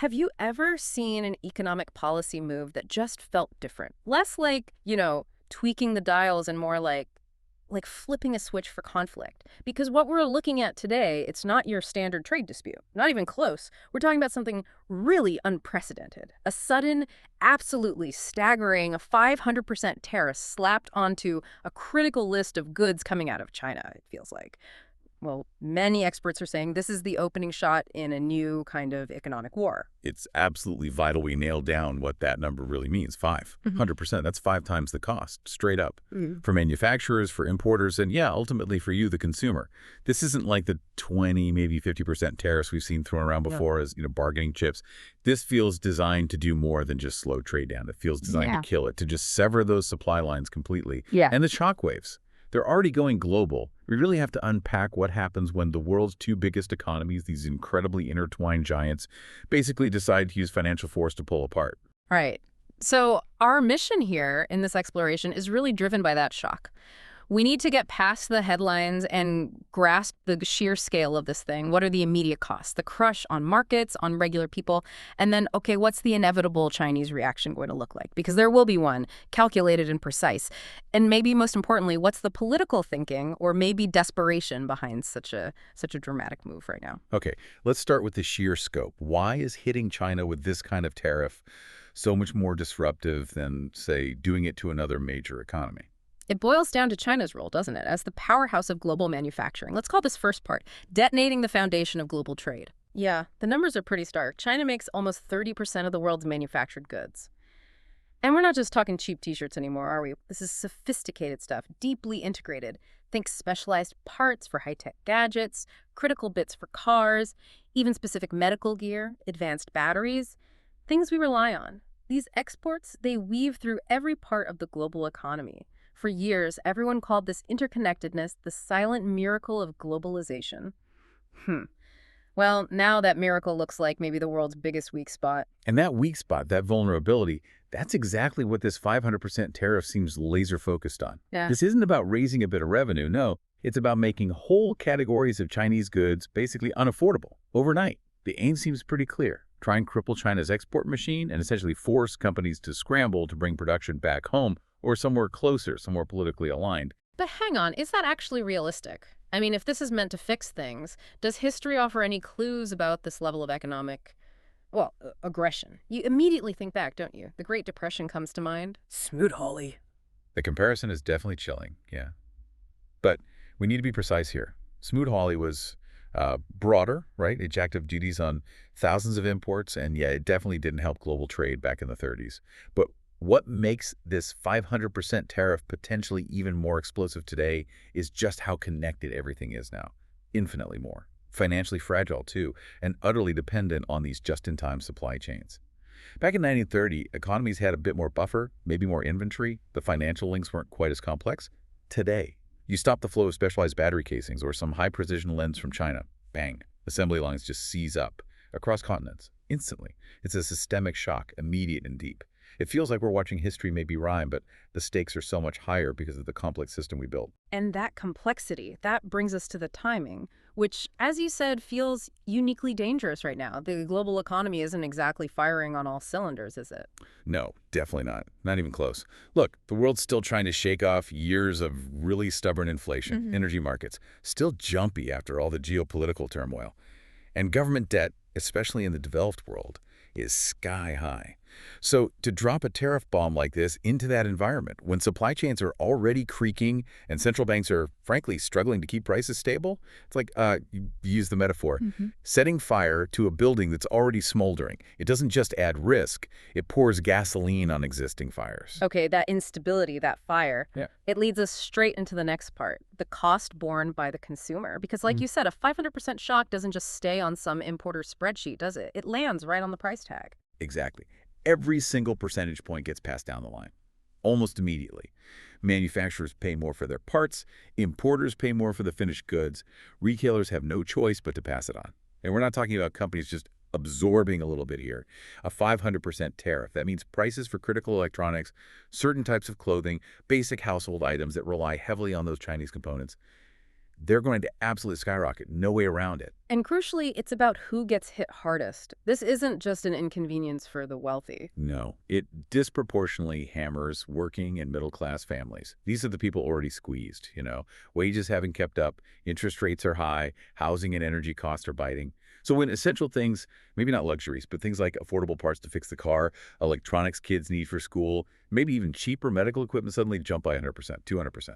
Have you ever seen an economic policy move that just felt different? Less like, tweaking the dials and more like flipping a switch for conflict. Because what we're looking at today, it's not your standard trade dispute. Not even close. We're talking about something really unprecedented. A sudden, absolutely staggering 500% tariff slapped onto a critical list of goods coming out of China, it feels like. Well, many experts are saying this is the opening shot in a new kind of economic war. It's absolutely vital we nail down what that number really means. 500%. That's 5 times the cost, straight up. For manufacturers, for importers, and yeah, ultimately for you, the consumer. This isn't like the 20, maybe 50% tariffs we've seen thrown around before as, bargaining chips. This feels designed to do more than just slow trade down. It feels designed to kill it, to just sever those supply lines completely. And the shockwaves. They're already going global. We really have to unpack what happens when the world's 2 biggest economies, these incredibly intertwined giants, basically decide to use financial force to pull apart. Right. So our mission here in this exploration is really driven by that shock. We need to get past the headlines and grasp the sheer scale of this thing. What are the immediate costs, the crush on markets, on regular people? And then, okay, what's the inevitable Chinese reaction going to look like? Because there will be one, calculated and precise. And maybe most importantly, what's the political thinking or maybe desperation behind such a dramatic move right now? Okay, let's start with the sheer scope. Why is hitting China with this kind of tariff so much more disruptive than, say, doing it to another major economy? It boils down to China's role, doesn't it, as the powerhouse of global manufacturing. Let's call this first part, detonating the foundation of global trade. Yeah, the numbers are pretty stark. China makes almost 30% of the world's manufactured goods. And we're not just talking cheap t-shirts anymore, are we? This is sophisticated stuff, deeply integrated. Think specialized parts for high-tech gadgets, critical bits for cars, even specific medical gear, advanced batteries, things we rely on. These exports, they weave through every part of the global economy. For years, everyone called this interconnectedness the silent miracle of globalization. Well, now that miracle looks like maybe the world's biggest weak spot. And that weak spot, that vulnerability, that's exactly what this 500% tariff seems laser focused on. Yeah. This isn't about raising a bit of revenue. No, it's about making whole categories of Chinese goods basically unaffordable overnight. The aim seems pretty clear. Try and cripple China's export machine and essentially force companies to scramble to bring production back home or somewhere closer, somewhere politically aligned. But hang on, is that actually realistic? I mean, if this is meant to fix things, does history offer any clues about this level of economic, aggression? You immediately think back, don't you? The Great Depression comes to mind. Smoot-Hawley. The comparison is definitely chilling, yeah. But we need to be precise here. Smoot-Hawley was broader, right? It jacked up duties on thousands of imports, and yeah, it definitely didn't help global trade back in the 30s. But what makes this 500% tariff potentially even more explosive today is just how connected everything is now. Infinitely more. Financially fragile, too, and utterly dependent on these just-in-time supply chains. Back in 1930, economies had a bit more buffer, maybe more inventory. The financial links weren't quite as complex. Today, you stop the flow of specialized battery casings or some high-precision lens from China. Bang. Assembly lines just seize up across continents instantly. It's a systemic shock, immediate and deep. It feels like we're watching history maybe rhyme, but the stakes are so much higher because of the complex system we built. And that complexity, that brings us to the timing, which, as you said, feels uniquely dangerous right now. The global economy isn't exactly firing on all cylinders, is it? No, definitely not. Not even close. Look, the world's still trying to shake off years of really stubborn inflation. Energy markets still jumpy after all the geopolitical turmoil. And government debt, especially in the developed world, is sky high. So to drop a tariff bomb like this into that environment, when supply chains are already creaking and central banks are, frankly, struggling to keep prices stable, it's like, you use the metaphor, setting fire to a building that's already smoldering. It doesn't just add risk, it pours gasoline on existing fires. Okay, that instability, that fire, it leads us straight into the next part, the cost borne by the consumer. Because like you said, a 500% shock doesn't just stay on some importer spreadsheet, does it? It lands right on the price tag. Exactly. Every single percentage point gets passed down the line, almost immediately. Manufacturers pay more for their parts, importers pay more for the finished goods, retailers have no choice but to pass it on. And we're not talking about companies just absorbing a little bit here. A 500% tariff, that means prices for critical electronics, certain types of clothing, basic household items that rely heavily on those Chinese components. they're going to absolutely skyrocket. No way around it. And crucially, it's about who gets hit hardest. This isn't just an inconvenience for the wealthy. No, it disproportionately hammers working and middle-class families. These are the people already squeezed, Wages haven't kept up, interest rates are high, housing and energy costs are biting. So when essential things, maybe not luxuries, but things like affordable parts to fix the car, electronics kids need for school, maybe even cheaper medical equipment suddenly jump by 100%, 200%.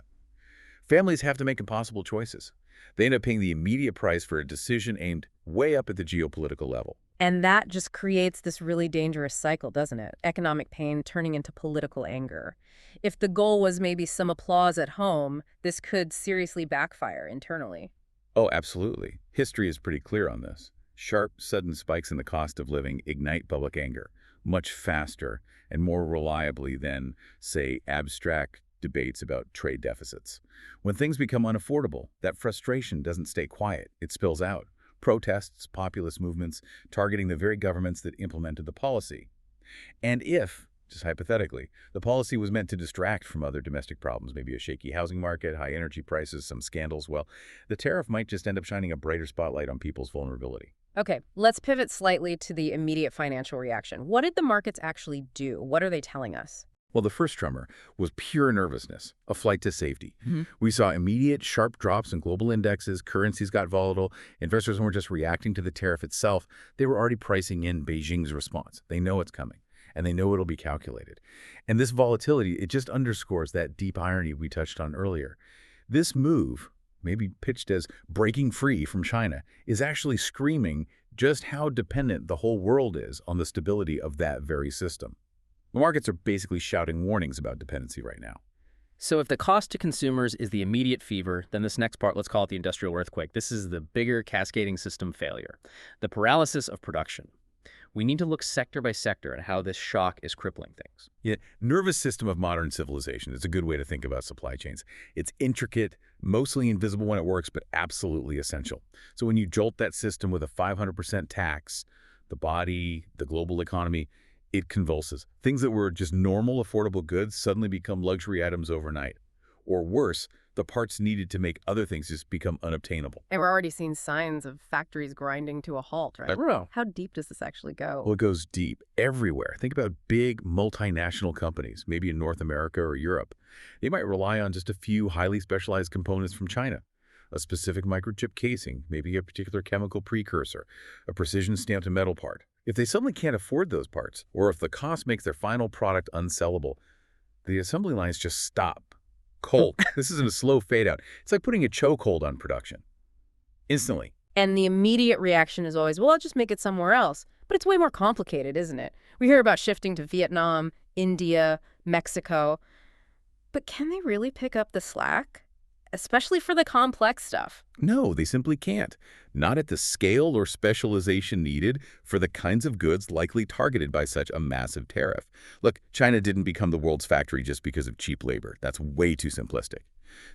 Families have to make impossible choices. They end up paying the immediate price for a decision aimed way up at the geopolitical level. And that just creates this really dangerous cycle, doesn't it? Economic pain turning into political anger. If the goal was maybe some applause at home, this could seriously backfire internally. Oh, absolutely. History is pretty clear on this. Sharp, sudden spikes in the cost of living ignite public anger much faster and more reliably than, say, abstract debates about trade deficits. When things become unaffordable, that frustration doesn't stay quiet. It spills out. Protests, populist movements, targeting the very governments that implemented the policy. And if, just hypothetically, the policy was meant to distract from other domestic problems, maybe a shaky housing market, high energy prices, some scandals, well, the tariff might just end up shining a brighter spotlight on people's vulnerability. Okay, let's pivot slightly to the immediate financial reaction. What did the markets actually do? What are they telling us? Well, the first tremor was pure nervousness, a flight to safety. We saw immediate, sharp drops in global indexes, currencies got volatile, investors weren't just reacting to the tariff itself, they were already pricing in Beijing's response. They know it's coming, and they know it'll be calculated. And this volatility, it just underscores that deep irony we touched on earlier. This move, maybe pitched as breaking free from China, is actually screaming just how dependent the whole world is on the stability of that very system. The markets are basically shouting warnings about dependency right now. So if the cost to consumers is the immediate fever, then this next part, let's call it the industrial earthquake. This is the bigger cascading system failure, the paralysis of production. We need to look sector by sector at how this shock is crippling things. Yeah, nervous system of modern civilization is a good way to think about supply chains. It's intricate, mostly invisible when it works, but absolutely essential. So when you jolt that system with a 500% tax, the body, the global economy, it convulses. Things that were just normal, affordable goods suddenly become luxury items overnight. Or worse, the parts needed to make other things just become unobtainable. And we're already seeing signs of factories grinding to a halt, right? How deep does this actually go? Well, it goes deep, everywhere. Think about big multinational companies, maybe in North America or Europe. They might rely on just a few highly specialized components from China. A specific microchip casing, maybe a particular chemical precursor, a precision-stamped metal part. If they suddenly can't afford those parts, or if the cost makes their final product unsellable, the assembly lines just stop. Cold. This isn't a slow fade-out. It's like putting a chokehold on production. Instantly. And the immediate reaction is always, well, I'll just make it somewhere else. But it's way more complicated, isn't it? We hear about shifting to Vietnam, India, Mexico. But can they really pick up the slack? Especially for the complex stuff. No, they simply can't. Not at the scale or specialization needed for the kinds of goods likely targeted by such a massive tariff. Look, China didn't become the world's factory just because of cheap labor. That's way too simplistic.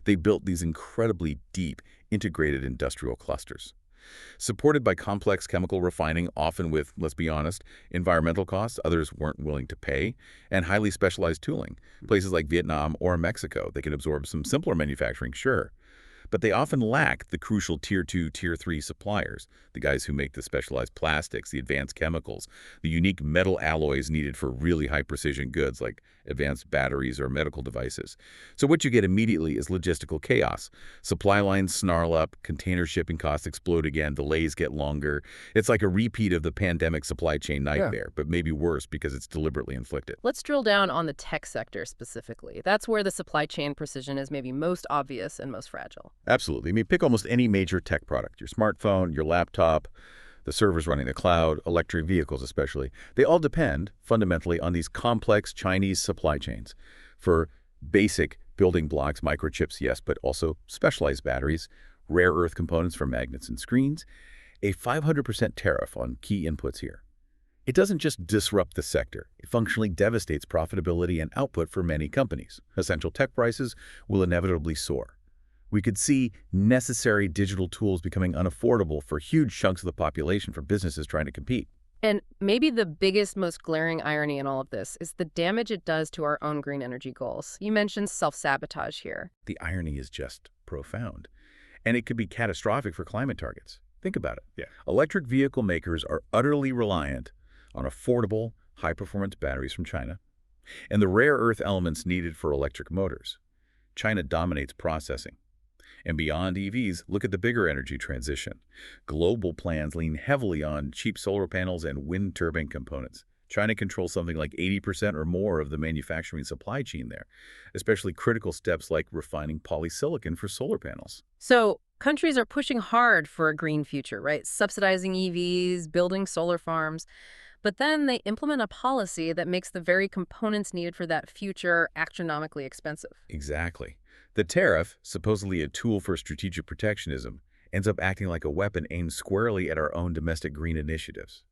They built these incredibly deep, integrated industrial clusters. Supported by complex chemical refining, often with, let's be honest, environmental costs others weren't willing to pay, and highly specialized tooling. Places like Vietnam or Mexico, they can absorb some simpler manufacturing, sure. But they often lack the crucial Tier 2, Tier 3 suppliers, the guys who make the specialized plastics, the advanced chemicals, the unique metal alloys needed for really high-precision goods like advanced batteries or medical devices. So what you get immediately is logistical chaos. Supply lines snarl up, container shipping costs explode again, delays get longer. It's like a repeat of the pandemic supply chain nightmare, but maybe worse because it's deliberately inflicted. Let's drill down on the tech sector specifically. That's where the supply chain precision is maybe most obvious and most fragile. Absolutely. I mean, pick almost any major tech product, your smartphone, your laptop, the servers running the cloud, electric vehicles especially. They all depend, fundamentally, on these complex Chinese supply chains for basic building blocks, microchips, yes, but also specialized batteries, rare earth components for magnets and screens, a 500% tariff on key inputs here. It doesn't just disrupt the sector. It functionally devastates profitability and output for many companies. Essential tech prices will inevitably soar. We could see necessary digital tools becoming unaffordable for huge chunks of the population for businesses trying to compete. And maybe the biggest, most glaring irony in all of this is the damage it does to our own green energy goals. You mentioned self-sabotage here. The irony is just profound. And it could be catastrophic for climate targets. Think about it. Yeah. Electric vehicle makers are utterly reliant on affordable, high-performance batteries from China and the rare earth elements needed for electric motors. China dominates processing. And beyond EVs, look at the bigger energy transition. Global plans lean heavily on cheap solar panels and wind turbine components. China controls something like 80% or more of the manufacturing supply chain there, especially critical steps like refining polysilicon for solar panels. So countries are pushing hard for a green future, right? Subsidizing EVs, building solar farms. But then they implement a policy that makes the very components needed for that future astronomically expensive. Exactly. The tariff, supposedly a tool for strategic protectionism, ends up acting like a weapon aimed squarely at our own domestic green initiatives.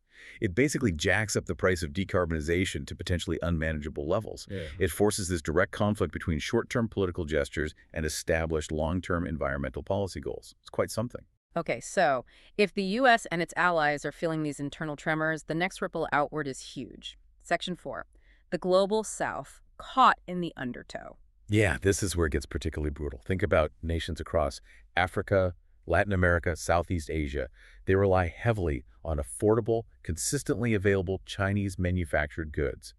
It basically jacks up the price of decarbonization to potentially unmanageable levels. Yeah. It forces this direct conflict between short-term political gestures and established long-term environmental policy goals. It's quite something. Okay, so if the U.S. and its allies are feeling these internal tremors, the next ripple outward is huge. Section 4. The Global South, caught in the undertow. Yeah, this is where it gets particularly brutal. Think about nations across Africa, Latin America, Southeast Asia. They rely heavily on affordable, consistently available Chinese-manufactured goods.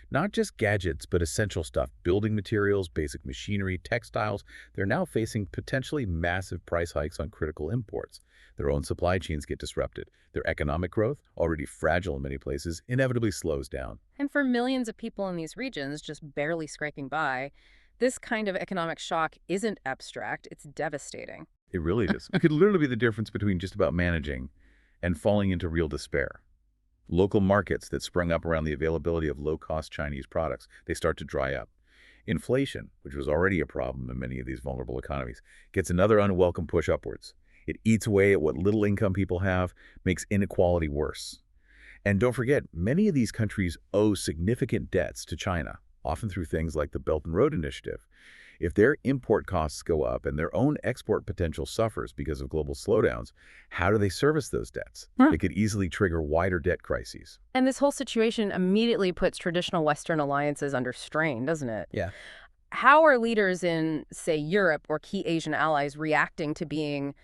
Not just gadgets, but essential stuff, building materials, basic machinery, textiles. They're now facing potentially massive price hikes on critical imports. Their own supply chains get disrupted. Their economic growth, already fragile in many places, inevitably slows down. And for millions of people in these regions just barely scraping by, this kind of economic shock isn't abstract, it's devastating. It really is. It could literally be the difference between just about managing and falling into real despair. Local markets that sprung up around the availability of low-cost Chinese products, they start to dry up. Inflation, which was already a problem in many of these vulnerable economies, gets another unwelcome push upwards. It eats away at what little income people have, makes inequality worse. And don't forget, many of these countries owe significant debts to China, often through things like the Belt and Road Initiative. If their import costs go up and their own export potential suffers because of global slowdowns, how do they service those debts? It could easily trigger wider debt crises. And this whole situation immediately puts traditional Western alliances under strain, doesn't it? Yeah. How are leaders in, say, Europe or key Asian allies reacting to being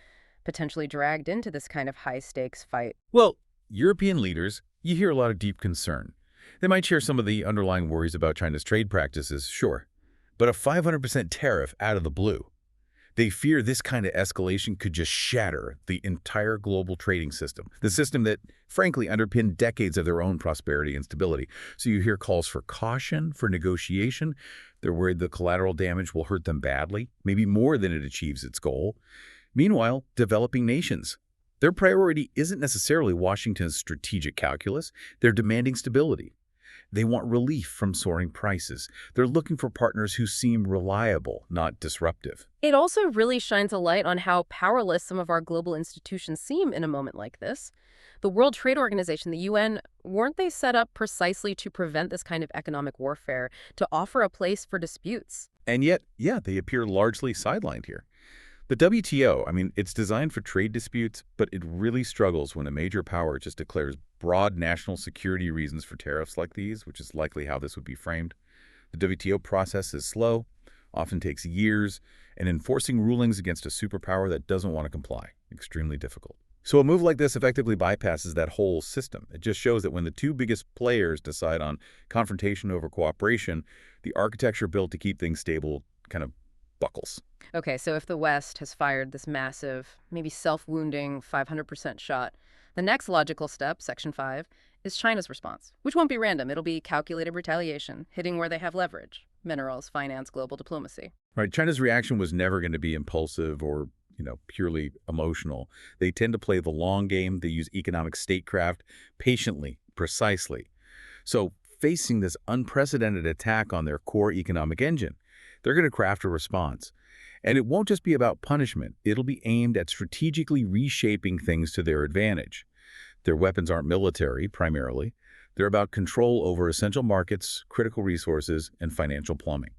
potentially dragged into this kind of high-stakes fight? Well, European leaders, you hear a lot of deep concern. They might share some of the underlying worries about China's trade practices, sure. But a 500% tariff out of the blue. They fear this kind of escalation could just shatter the entire global trading system, the system that, frankly, underpinned decades of their own prosperity and stability. So you hear calls for caution, for negotiation. They're worried the collateral damage will hurt them badly, maybe more than it achieves its goal. Meanwhile, developing nations. Their priority isn't necessarily Washington's strategic calculus. They're demanding stability. They want relief from soaring prices. They're looking for partners who seem reliable, not disruptive. It also really shines a light on how powerless some of our global institutions seem in a moment like this. The World Trade Organization, the UN, weren't they set up precisely to prevent this kind of economic warfare, to offer a place for disputes? And yet, yeah, they appear largely sidelined here. The WTO, it's designed for trade disputes, but it really struggles when a major power just declares broad national security reasons for tariffs like these, which is likely how this would be framed. The WTO process is slow, often takes years, and enforcing rulings against a superpower that doesn't want to comply, extremely difficult. So a move like this effectively bypasses that whole system. It just shows that when the two biggest players decide on confrontation over cooperation, the architecture built to keep things stable kind of buckles. Okay, so if the West has fired this massive, maybe self-wounding 500% shot, the next logical step, Section 5, is China's response, which won't be random. It'll be calculated retaliation, hitting where they have leverage: minerals, finance, global diplomacy. Right. China's reaction was never going to be impulsive or, purely emotional. They tend to play the long game. They use economic statecraft patiently, precisely. So facing this unprecedented attack on their core economic engine, they're going to craft a response. And it won't just be about punishment. It'll be aimed at strategically reshaping things to their advantage. Their weapons aren't military, primarily. They're about control over essential markets, critical resources, and financial plumbing.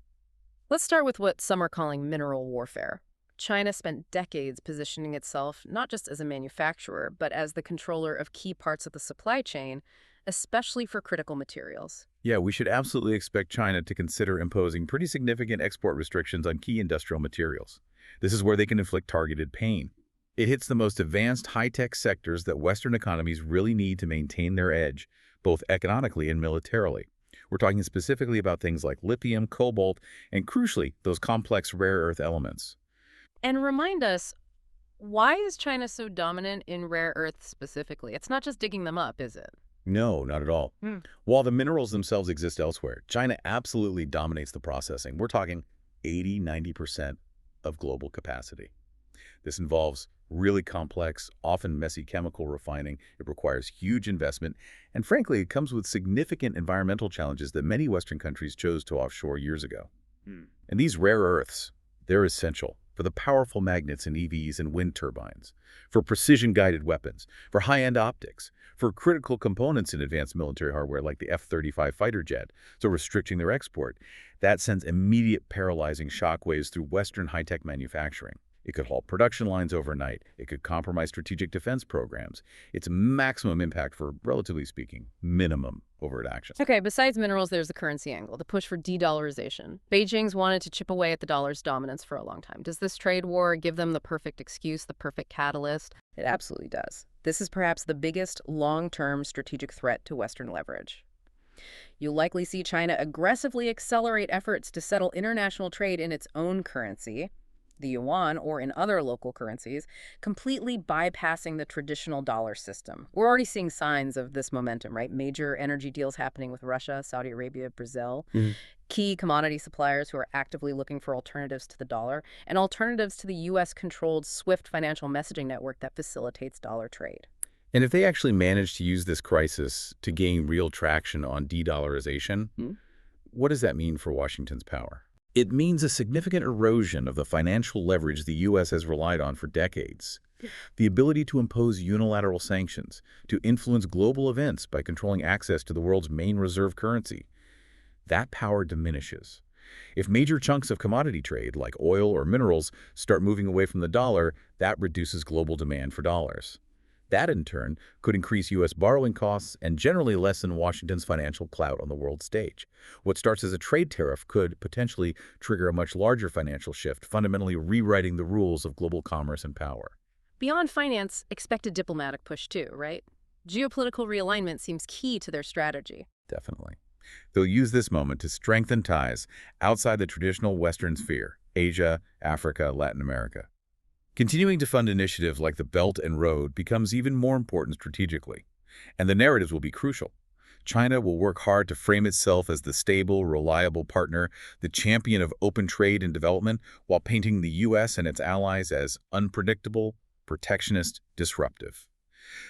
Let's start with what some are calling mineral warfare. China spent decades positioning itself not just as a manufacturer, but as the controller of key parts of the supply chain, especially for critical materials. Yeah, we should absolutely expect China to consider imposing pretty significant export restrictions on key industrial materials. This is where they can inflict targeted pain. It hits the most advanced high-tech sectors that Western economies really need to maintain their edge, both economically and militarily. We're talking specifically about things like lithium, cobalt, and crucially, those complex rare earth elements. And remind us, why is China so dominant in rare earths specifically? It's not just digging them up, is it? No, not at all. Hmm. While the minerals themselves exist elsewhere, China absolutely dominates the processing. We're talking 80–90% of global capacity. This involves really complex, often messy chemical refining. It requires huge investment, and frankly, it comes with significant environmental challenges that many Western countries chose to offshore years ago. And these rare earths, they're essential for the powerful magnets in EVs and wind turbines, for precision-guided weapons, for high-end optics, for critical components in advanced military hardware like the F-35 fighter jet. So restricting their export, that sends immediate paralyzing shockwaves through Western high-tech manufacturing. It could halt production lines overnight. It could compromise strategic defense programs. It's maximum impact for, relatively speaking, minimum overt action. Okay, besides minerals, there's the currency angle, the push for de-dollarization. Beijing's wanted to chip away at the dollar's dominance for a long time. Does this trade war give them the perfect excuse, the perfect catalyst? It absolutely does. This is perhaps the biggest long-term strategic threat to Western leverage. You'll likely see China aggressively accelerate efforts to settle international trade in its own currency, the yuan, or in other local currencies, completely bypassing the traditional dollar system. We're already seeing signs of this momentum, right? Major energy deals happening with Russia, Saudi Arabia, Brazil, key commodity suppliers who are actively looking for alternatives to the dollar, and alternatives to the U.S.-controlled SWIFT financial messaging network that facilitates dollar trade. And if they actually manage to use this crisis to gain real traction on de-dollarization, what does that mean for Washington's power? It means a significant erosion of the financial leverage the U.S. has relied on for decades. The ability to impose unilateral sanctions, to influence global events by controlling access to the world's main reserve currency. That power diminishes. If major chunks of commodity trade, like oil or minerals, start moving away from the dollar, that reduces global demand for dollars. That, in turn, could increase U.S. borrowing costs and generally lessen Washington's financial clout on the world stage. What starts as a trade tariff could potentially trigger a much larger financial shift, fundamentally rewriting the rules of global commerce and power. Beyond finance, expect a diplomatic push too, right? Geopolitical realignment seems key to their strategy. Definitely. They'll use this moment to strengthen ties outside the traditional Western sphere, Asia, Africa, Latin America. Continuing to fund initiatives like the Belt and Road becomes even more important strategically, and the narratives will be crucial. China will work hard to frame itself as the stable, reliable partner, the champion of open trade and development, while painting the U.S. and its allies as unpredictable, protectionist, disruptive.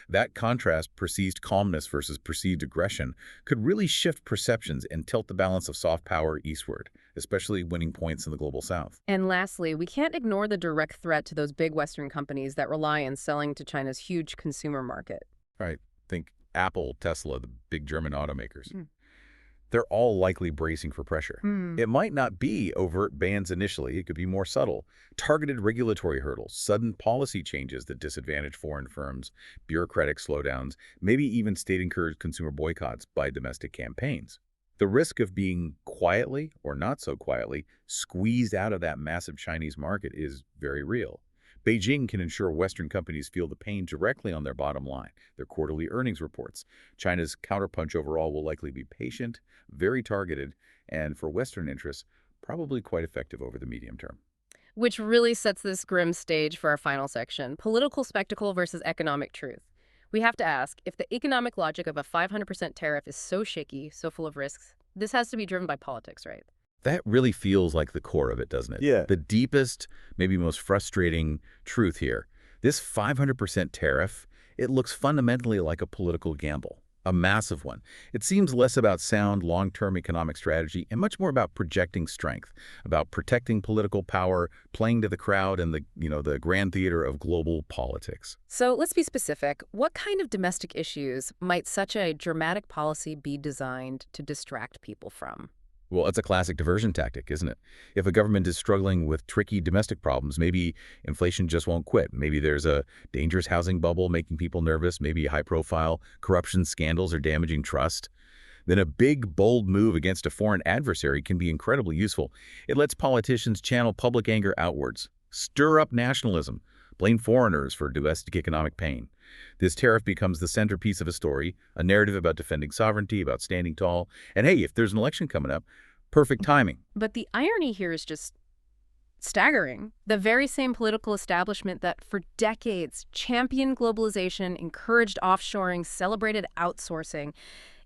That contrast, perceived calmness versus perceived aggression, could really shift perceptions and tilt the balance of soft power eastward, especially winning points in the global south. And lastly, we can't ignore the direct threat to those big Western companies that rely on selling to China's huge consumer market. Right. Think Apple, Tesla, the big German automakers. They're all likely bracing for pressure. It might not be overt bans initially. It could be more subtle. Targeted regulatory hurdles, sudden policy changes that disadvantage foreign firms, bureaucratic slowdowns, maybe even state-encouraged consumer boycotts by domestic campaigns. The risk of being quietly, or not so quietly, squeezed out of that massive Chinese market is very real. Beijing can ensure Western companies feel the pain directly on their bottom line, their quarterly earnings reports. China's counterpunch overall will likely be patient, very targeted, and for Western interests, probably quite effective over the medium term. Which really sets this grim stage for our final section, political spectacle versus economic truth. We have to ask, if the economic logic of a 500% tariff is so shaky, so full of risks, this has to be driven by politics, right? That really feels like the core of it, doesn't it? Yeah. The deepest, maybe most frustrating truth here. This 500% tariff, it looks fundamentally like a political gamble, a massive one. It seems less about sound, long-term economic strategy and much more about projecting strength, about protecting political power, playing to the crowd and the grand theater of global politics. So let's be specific. What kind of domestic issues might such a dramatic policy be designed to distract people from? Well, it's a classic diversion tactic, isn't it? If a government is struggling with tricky domestic problems, maybe inflation just won't quit. Maybe there's a dangerous housing bubble making people nervous. Maybe high-profile corruption scandals are damaging trust. Then a big, bold move against a foreign adversary can be incredibly useful. It lets politicians channel public anger outwards, stir up nationalism, blame foreigners for domestic economic pain. This tariff becomes the centerpiece of a story, a narrative about defending sovereignty, about standing tall. And hey, if there's an election coming up, perfect timing. But the irony here is just staggering. The very same political establishment that for decades championed globalization, encouraged offshoring, celebrated outsourcing,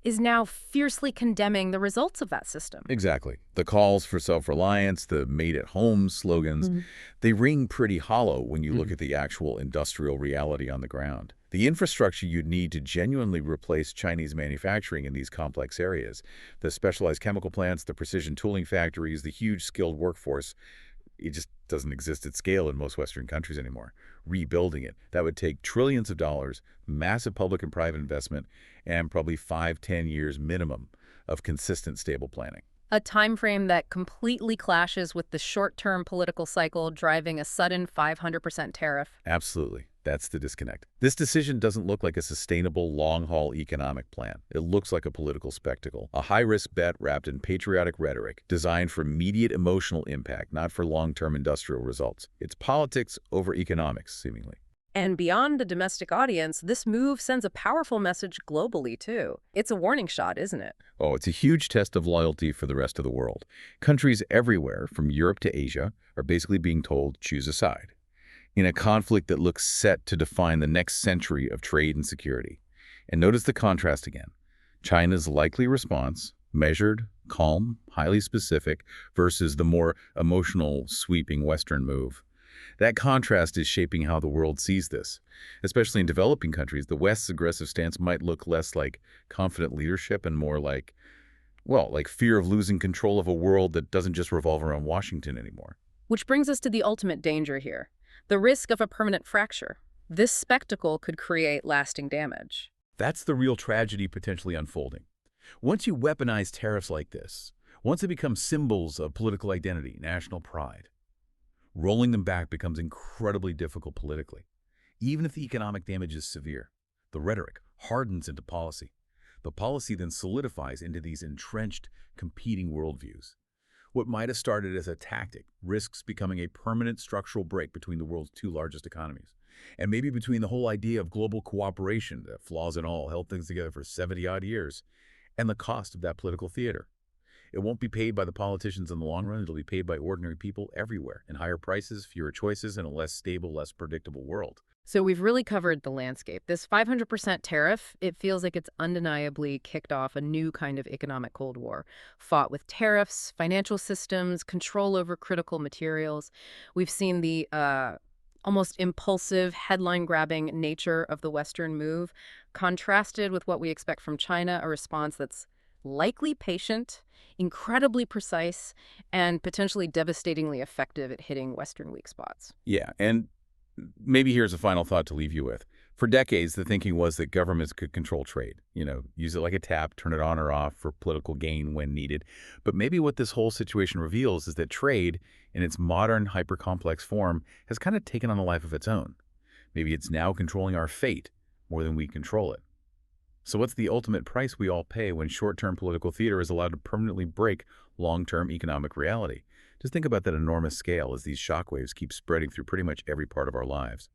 is now fiercely condemning the results of that system. Exactly. The calls for self-reliance, the made-at-home slogans, they ring pretty hollow when you look at the actual industrial reality on the ground. The infrastructure you'd need to genuinely replace Chinese manufacturing in these complex areas, the specialized chemical plants, the precision tooling factories, the huge skilled workforce, it just doesn't exist at scale in most Western countries anymore. Rebuilding it, that would take trillions of dollars, massive public and private investment, and probably 5–10 years minimum of consistent, stable planning. A time frame that completely clashes with the short-term political cycle driving a sudden 500% tariff. Absolutely. That's the disconnect. This decision doesn't look like a sustainable, long-haul economic plan. It looks like a political spectacle, a high-risk bet wrapped in patriotic rhetoric, designed for immediate emotional impact, not for long-term industrial results. It's politics over economics, seemingly. And beyond the domestic audience, this move sends a powerful message globally, too. It's a warning shot, isn't it? Oh, it's a huge test of loyalty for the rest of the world. Countries everywhere, from Europe to Asia, are basically being told, choose a side, in a conflict that looks set to define the next century of trade and security. And notice the contrast again. China's likely response, measured, calm, highly specific, versus the more emotional, sweeping Western move. That contrast is shaping how the world sees this. Especially in developing countries, the West's aggressive stance might look less like confident leadership and more like, well, like fear of losing control of a world that doesn't just revolve around Washington anymore. Which brings us to the ultimate danger here, the risk of a permanent fracture. This spectacle could create lasting damage. That's the real tragedy potentially unfolding. Once you weaponize tariffs like this, once they become symbols of political identity, national pride, rolling them back becomes incredibly difficult politically. Even if the economic damage is severe, the rhetoric hardens into policy. The policy then solidifies into these entrenched, competing worldviews. What might have started as a tactic risks becoming a permanent structural break between the world's two largest economies, and maybe between the whole idea of global cooperation that, flaws and all, held things together for 70-odd years, and the cost of that political theater. It won't be paid by the politicians in the long run. It'll be paid by ordinary people everywhere, in higher prices, fewer choices, and a less stable, less predictable world. So we've really covered the landscape. This 500% tariff, it feels like it's undeniably kicked off a new kind of economic Cold War, fought with tariffs, financial systems, control over critical materials. We've seen the almost impulsive, headline-grabbing nature of the Western move, contrasted with what we expect from China, a response that's likely patient, incredibly precise, and potentially devastatingly effective at hitting Western weak spots. Yeah, and maybe here's a final thought to leave you with. For decades, the thinking was that governments could control trade. Use it like a tap, turn it on or off for political gain when needed. But maybe what this whole situation reveals is that trade, in its modern, hyper-complex form, has kind of taken on a life of its own. Maybe it's now controlling our fate more than we control it. So what's the ultimate price we all pay when short-term political theater is allowed to permanently break long-term economic reality? Just think about that enormous scale as these shockwaves keep spreading through pretty much every part of our lives.